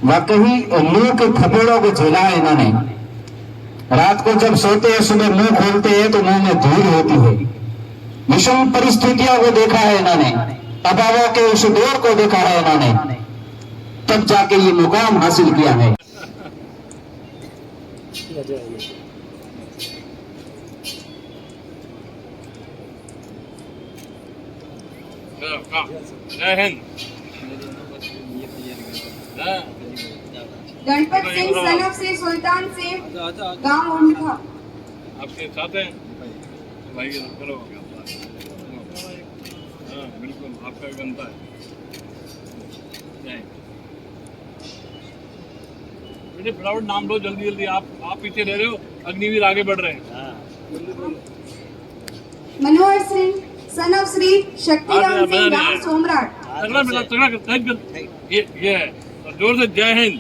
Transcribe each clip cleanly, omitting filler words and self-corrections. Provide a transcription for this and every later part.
वाकई मुंह के थपेड़ों को झेला है इन्होंने। रात को जब सोते हैं, सुबह मुंह खोलते हैं तो मुंह में धूल होती है। विषम परिस्थितियों को देखा है इन्होंने, अभावों के उस दौर को देखा है इन्होंने, तब जाके ये मुकाम हासिल किया है। जय हिंद। गणपत सिंह सन ऑफ श्री सुल्तान से गांव उनका आपके साथ हैं भाई, करो हाँ बिल्कुल आपका भी बनता है। बेटे फटाफट नाम लो जल्दी जल्दी। आप पीछे रह रहे हो, अग्निवीर आगे बढ़ रहे हैं। मनोहर सिंह सन ऑफ श्री शक्तिराम सिंह गांव सोमराट। तगड़ा ये है। जोर से जय हिंद।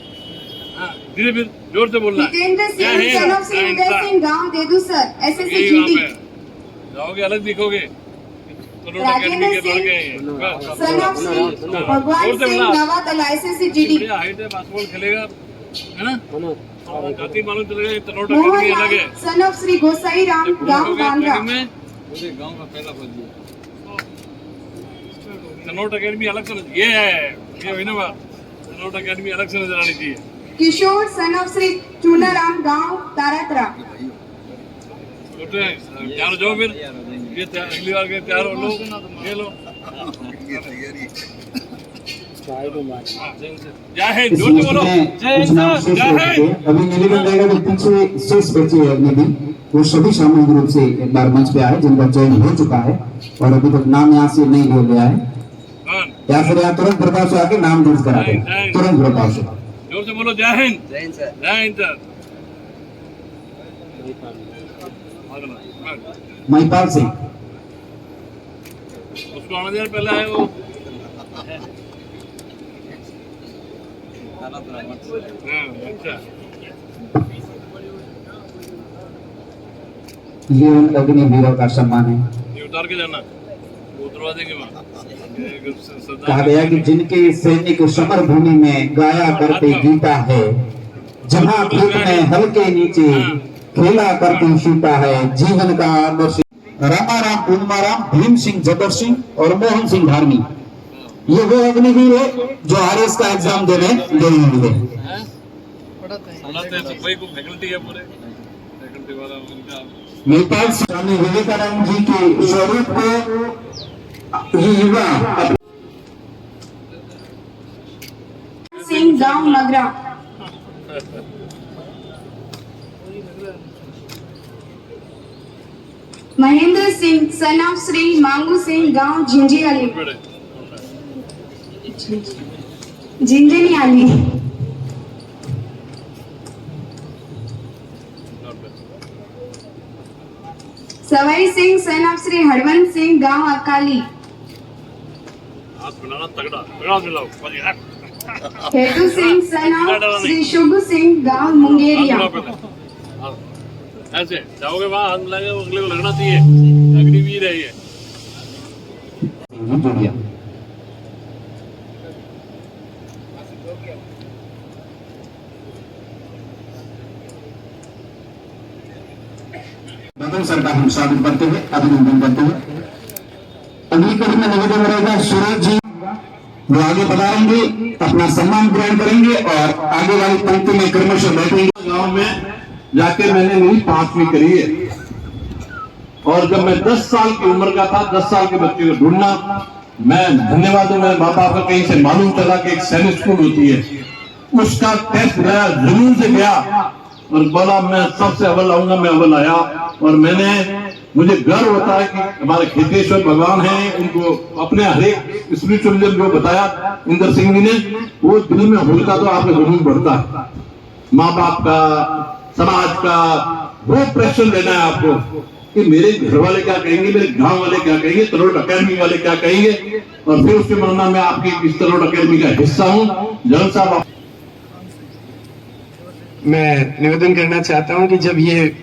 धीरे धीरे जोर से बोलना है। जितेंद्र सिंह सन ऑफ श्री उदय सिंह गांव देदूसर एसएससी जीडी। जाओगे अलग दिखोगे। राजेंद्र सिंह सन ऑफ श्री भगवान Singh Navatala SSC GD. Height है, बास्केटबॉल खेलेगा है ना, जाति मालूम चलेगा। तनोट मोहन अकेडमी अलग है। सन ऑफ श्री गोसाई राम गांव बांद्रा। पूरे गांव का पहला फौजी तनोट अकेडमी अलग से ये है, ये हुई ना बात। तनोट अकेडमी अलग से नजर आनी चाहिए। किशोर सन ऑफ श्री चूनाराम गांव तारात्रा। तैयार हो जाओ फिर, ये अगली बार के तैयार हो लो, ये लो। जय हिंद, जोर से बोलो जय हिंद, जय हिंद। अभी निवेदन रहेगा जो पीछे शेष बचे हैं अग्नि भी, वो सभी सामूहिक रूप से एक बार मंच पे आए जिनका चयन हो चुका है और अभी तक नाम यहाँ से नहीं लिया गया है, या फिर यहाँ तुरंत प्रताप से आके नाम दर्ज करा दे, तुरंत प्रताप से। जोर से बोलो जय हिंद। जय हिंद सर। जय हिंद सर। महिपाल सिंह उसको आने देर पहले आए वो। अच्छा ये उन अग्निवीरों का सम्मान है। ये उतार के जाना, वो उतरवा देंगे वहाँ। कहा गया कि जिनके सैनिक समर भूमि में गाया करते गीता है, जहाँ खेत में हल्के नीचे खेला करते सीता है, जीवन का आदर्श। रामाराम पूर्णमाराम, भीम सिंह जबर सिंह और मोहन सिंह धार्मी, ये वो अग्निवीर है जो आरएस का एग्जाम देने गए हुए हैं। सफाई को फैकल्टी है पूरे, फैकल्टी वाला उनका। नेपाल स्वामी विवेकानंद जी के स्वरूप को ये युवा सिंह गांव नगरा। महेंद्र सिंह सन ऑफ श्री मांगू सिंह गांव झिंझियाली। झिंझियाली। सवाई सिंह सन ऑफ श्री हरवंत सिंह गांव अकाली। हेतु सिंह सन ऑफ श्री शुभ सिंह गांव मुंगेरिया। ऐसे जाओगे वहाँ हाथ मिलाएंगे, अगले को लगना चाहिए अग्निवीर है ये। बदल सर का हम स्वागत करते हुए अभिनंदन करते हुए अगली कड़ी में निवेदन रहेगा सूरज जी वो आगे बढ़ाएंगे, अपना सम्मान ग्रहण करेंगे और आगे वाली पंक्ति में क्रमशः बैठेंगे। गांव में जाके मैंने मेरी 5वीं करी है और जब मैं 10 साल की उम्र का था, 10 साल के बच्चे को ढूंढना, मैं धन्यवाद हूं मेरे माँ बाप का, कहीं से मालूम चला कि एक सैनिक स्कूल होती है, उसका टेस्ट गया, जुनून से गया और बोला मैं सबसे अव्वल आऊंगा। मैं अव्वल आया और मुझे गर्व होता है कि हमारे खेतेश्वर भगवान हैं, उनको अपने हरेक स्पिरिचुअलिज्म जो बताया इंद्र सिंह जी ने, वो दिल में होता तो आपका जुनून बढ़ता है। माँ बाप का, समाज का वो प्रेशर लेना है आपको कि मेरे घर वाले क्या कहेंगे, मेरे गांव वाले क्या कहेंगे, तनोट अकेडमी वाले क्या कहेंगे, और फिर उसके मानना मैं आपकी इस तनोट अकेडमी का हिस्सा हूँ। जन साहब, मैं निवेदन करना चाहता हूं कि जब ये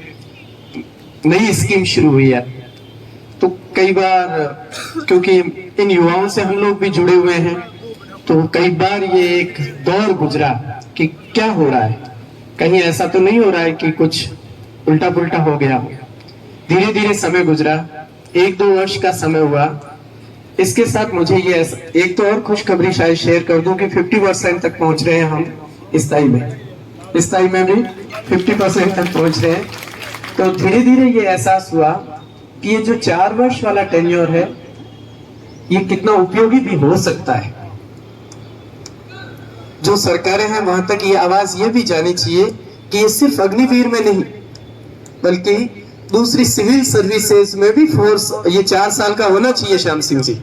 नई स्कीम शुरू हुई है तो कई बार, क्योंकि इन युवाओं से हम लोग भी जुड़े हुए हैं तो कई बार ये एक दौर गुजरा कि क्या हो रहा है, कहीं ऐसा तो नहीं हो रहा है कि कुछ उल्टा पुल्टा हो गया हो। धीरे धीरे समय गुजरा, 1-2 वर्ष का समय हुआ। इसके साथ मुझे ये एक तो और खुशखबरी शायद शेयर कर दूं कि 50% तक पहुंच रहे हैं हम स्थाई में भी 50% तक पहुंच रहे हैं। तो धीरे धीरे ये एहसास हुआ कि ये जो 4 वर्ष वाला टेन्योर है ये कितना उपयोगी भी हो सकता है। जो सरकारें हैं वहां तक ये आवाज ये भी जानी चाहिए कि ये सिर्फ अग्निवीर में नहीं बल्कि दूसरी सिविल सर्विसेज में भी फोर्स ये 4 साल का होना चाहिए। श्याम सिंह जी,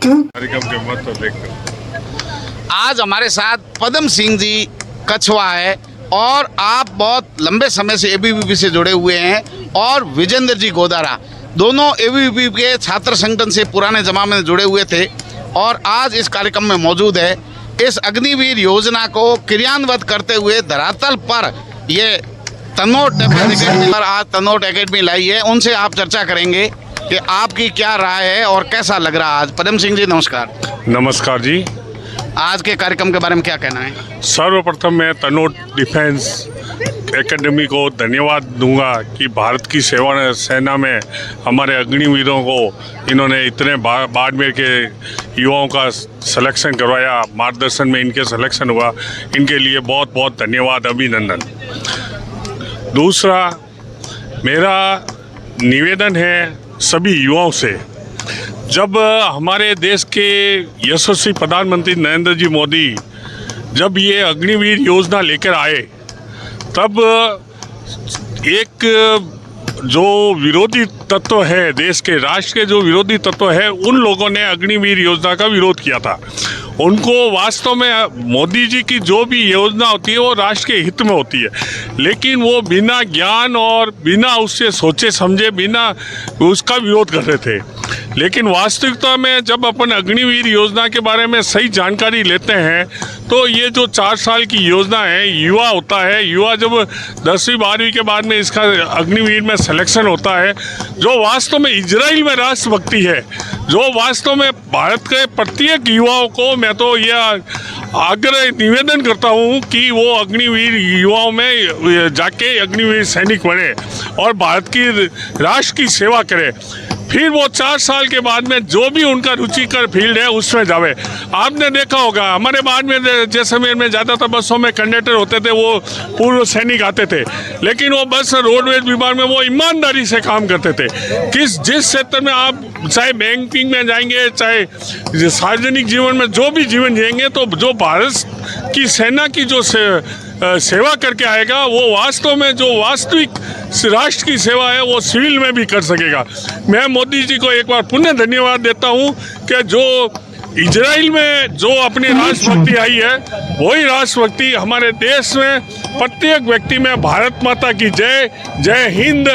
क्यों? आज हमारे साथ पदम सिंह जी कछवा है और आप बहुत लंबे समय से एबीवीपी से जुड़े हुए हैं, और विजेंद्र जी गोदारा दोनों एबीवीपी के छात्र संगठन से पुराने जमाने में जुड़े हुए थे और आज इस कार्यक्रम में मौजूद है। इस अग्निवीर योजना को क्रियान्वित करते हुए धरातल पर ये तनोट एकेडमी पर आज तनोट एकेडमी लाई है। उनसे आप चर्चा करेंगे कि आपकी क्या राय है और कैसा लग रहा है आज। पदम सिंह जी नमस्कार। नमस्कार जी। आज के कार्यक्रम के बारे में क्या कहना है? सर्वप्रथम मैं तनोट डिफेंस एकेडमी को धन्यवाद दूंगा कि भारत की सेना में हमारे अग्निवीरों को इन्होंने इतने बाड़मेर के युवाओं का सिलेक्शन करवाया, मार्गदर्शन में इनके सिलेक्शन हुआ, इनके लिए बहुत बहुत धन्यवाद, अभिनंदन। दूसरा मेरा निवेदन है सभी युवाओं से, जब हमारे देश के यशस्वी प्रधानमंत्री नरेंद्र जी मोदी जब ये अग्निवीर योजना लेकर आए तब एक जो विरोधी तत्व है देश के, राष्ट्र के जो विरोधी तत्व है, उन लोगों ने अग्निवीर योजना का विरोध किया था। उनको वास्तव में मोदी जी की जो भी योजना होती है वो राष्ट्र के हित में होती है, लेकिन वो बिना ज्ञान और बिना उससे सोचे समझे बिना उसका विरोध कर रहे थे। लेकिन वास्तविकता में जब अपन अग्निवीर योजना के बारे में सही जानकारी लेते हैं तो ये जो 4 साल की योजना है, युवा होता है, युवा जब 10वीं 12वीं के बाद में इसका अग्निवीर में सिलेक्शन होता है, जो वास्तव में इजराइल में राष्ट्रभक्ति है, जो वास्तव में भारत के प्रत्येक युवाओं को मैं तो यह आग्रह निवेदन करता हूँ कि वो अग्निवीर युवाओं में जाके अग्निवीर सैनिक बने और भारत की राष्ट्र की सेवा करे। फिर वो 4 साल के बाद में जो भी उनका रुचिकर फील्ड है उसमें जावे। आपने देखा होगा हमारे बाद में जैसलमेर में ज़्यादातर बसों में कंडक्टर होते थे, वो पूर्व सैनिक आते थे, लेकिन वो बस रोडवेज विभाग में वो ईमानदारी से काम करते थे। जिस क्षेत्र में आप चाहे बैंकिंग में जाएंगे, चाहे सार्वजनिक जीवन में जो भी जीवन जिएंगे, तो जो भारत की सेना की जो सेवा करके आएगा वो वास्तव में जो वास्तविक राष्ट्र की सेवा है वो सिविल में भी कर सकेगा। मैं मोदी जी को एक बार पुनः धन्यवाद देता हूं कि जो इजराइल में जो अपनी राष्ट्रभक्ति आई है वही राष्ट्रभक्ति हमारे देश में प्रत्येक व्यक्ति में भारत माता की जय, जय हिंद।